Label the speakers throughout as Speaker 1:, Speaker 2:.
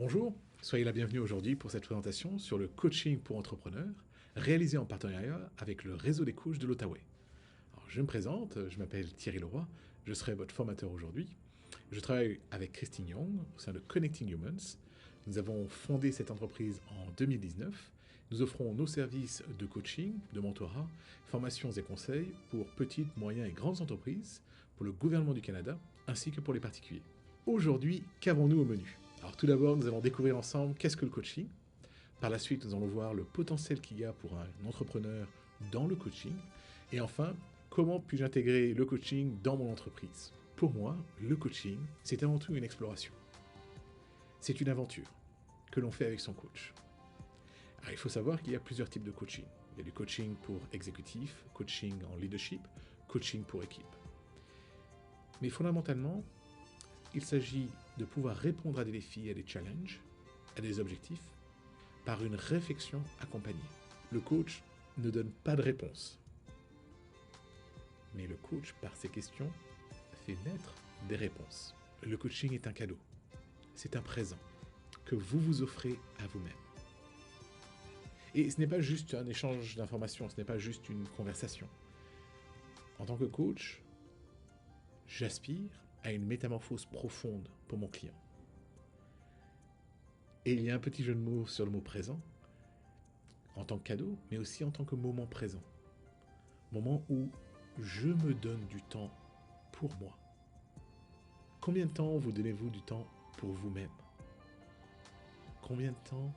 Speaker 1: Bonjour, soyez la bienvenue aujourd'hui pour cette présentation sur le coaching pour entrepreneurs, réalisé en partenariat avec le réseau des coachs de l'Outaouais. Alors, je me présente, je m'appelle Thierry Leroy, je serai votre formateur aujourd'hui. Je travaille avec Christine Young au sein de Connecting Humans. Nous avons fondé cette entreprise en 2019. Nous offrons nos services de coaching, de mentorat, formations et conseils pour petites, moyennes et grandes entreprises, pour le gouvernement du Canada, ainsi que pour les particuliers. Aujourd'hui, qu'avons-nous au menu? Alors tout d'abord, nous allons découvrir ensemble qu'est-ce que le coaching. Par la suite, nous allons voir le potentiel qu'il y a pour un entrepreneur dans le coaching. Et enfin, comment puis-je intégrer le coaching dans mon entreprise? Pour moi, le coaching, c'est avant tout une exploration. C'est une aventure que l'on fait avec son coach. Alors, il faut savoir qu'il y a plusieurs types de coaching. Il y a du coaching pour exécutif, coaching en leadership, coaching pour équipe. Mais fondamentalement, il s'agit de pouvoir répondre à des défis, à des challenges, à des objectifs, par une réflexion accompagnée. Le coach ne donne pas de réponse. Mais le coach, par ses questions, fait naître des réponses. Le coaching est un cadeau. C'est un présent que vous vous offrez à vous-même. Et ce n'est pas juste un échange d'informations, ce n'est pas juste une conversation. En tant que coach, j'aspire à une métamorphose profonde pour mon client. Et il y a un petit jeu de mots sur le mot présent, en tant que cadeau, mais aussi en tant que moment présent. Moment où je me donne du temps pour moi. Combien de temps vous donnez-vous du temps pour vous-même? Combien de temps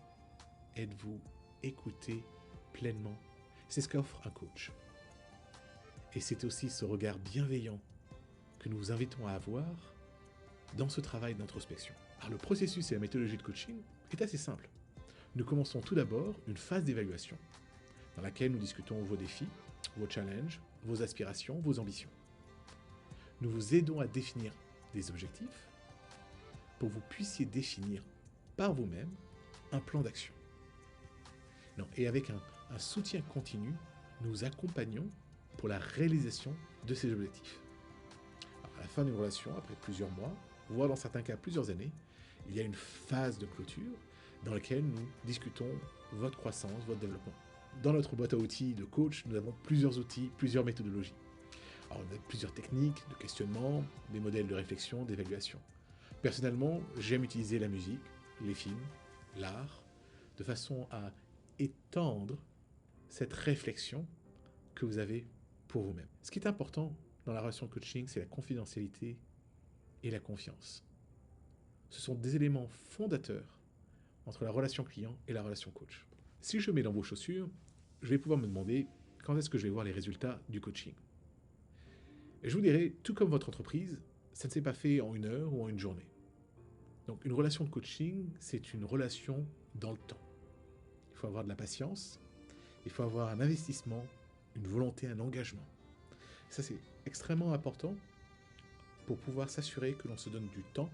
Speaker 1: êtes-vous écouté pleinement? C'est ce qu'offre un coach. Et c'est aussi ce regard bienveillant que nous vous invitons à avoir dans ce travail d'introspection. Alors le processus et la méthodologie de coaching est assez simple. Nous commençons tout d'abord une phase d'évaluation dans laquelle nous discutons vos défis, vos challenges, vos aspirations, vos ambitions. Nous vous aidons à définir des objectifs pour que vous puissiez définir par vous-même un plan d'action. Et avec un soutien continu, nous accompagnons pour la réalisation de ces objectifs. Alors, à la fin d'une relation, après plusieurs mois, voire dans certains cas plusieurs années, il y a une phase de clôture dans laquelle nous discutons votre croissance, votre développement. Dans notre boîte à outils de coach, nous avons plusieurs outils, plusieurs méthodologies. Alors, on a plusieurs techniques de questionnement, des modèles de réflexion, d'évaluation. Personnellement, j'aime utiliser la musique, les films, l'art, de façon à étendre cette réflexion que vous avez pour vous-même. Ce qui est important dans la relation de coaching, c'est la confidentialité et la confiance. Ce sont des éléments fondateurs entre la relation client et la relation coach. Si je mets dans vos chaussures, je vais pouvoir me demander quand est-ce que je vais voir les résultats du coaching. Et je vous dirai, tout comme votre entreprise, ça ne s'est pas fait en une heure ou en une journée. Donc une relation de coaching, c'est une relation dans le temps. Il faut avoir de la patience, il faut avoir un investissement, une volonté, un engagement. Ça, c'est extrêmement important pour pouvoir s'assurer que l'on se donne du temps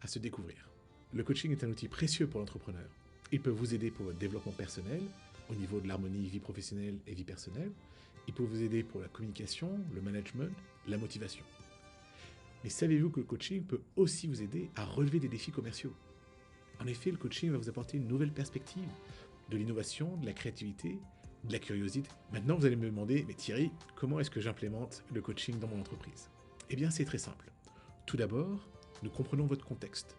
Speaker 1: à se découvrir. Le coaching est un outil précieux pour l'entrepreneur. Il peut vous aider pour votre développement personnel, au niveau de l'harmonie vie professionnelle et vie personnelle. Il peut vous aider pour la communication, le management, la motivation. Mais savez-vous que le coaching peut aussi vous aider à relever des défis commerciaux? En effet, le coaching va vous apporter une nouvelle perspective, de l'innovation, de la créativité, de la curiosité. Maintenant, vous allez me demander, mais Thierry, comment est-ce que j'implémente le coaching dans mon entreprise? Eh bien, c'est très simple. Tout d'abord, nous comprenons votre contexte,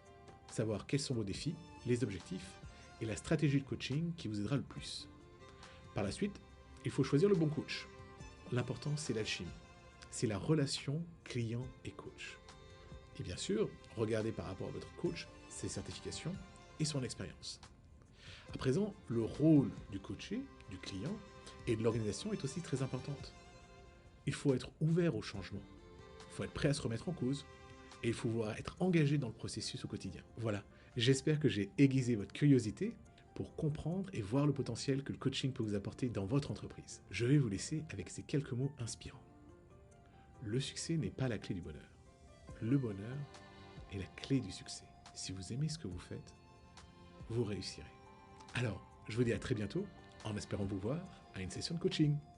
Speaker 1: savoir quels sont vos défis, les objectifs et la stratégie de coaching qui vous aidera le plus. Par la suite, il faut choisir le bon coach. L'important, c'est l'alchimie. C'est la relation client et coach. Et bien sûr, regardez par rapport à votre coach ses certifications et son expérience. À présent, le rôle du coaché, du client et de l'organisation est aussi très importante. Il faut être ouvert au changement. Il faut être prêt à se remettre en cause. Et il faut être engagé dans le processus au quotidien. Voilà, j'espère que j'ai aiguisé votre curiosité pour comprendre et voir le potentiel que le coaching peut vous apporter dans votre entreprise. Je vais vous laisser avec ces quelques mots inspirants. Le succès n'est pas la clé du bonheur. Le bonheur est la clé du succès. Si vous aimez ce que vous faites, vous réussirez. Alors, je vous dis à très bientôt, en espérant vous voir à une session de coaching.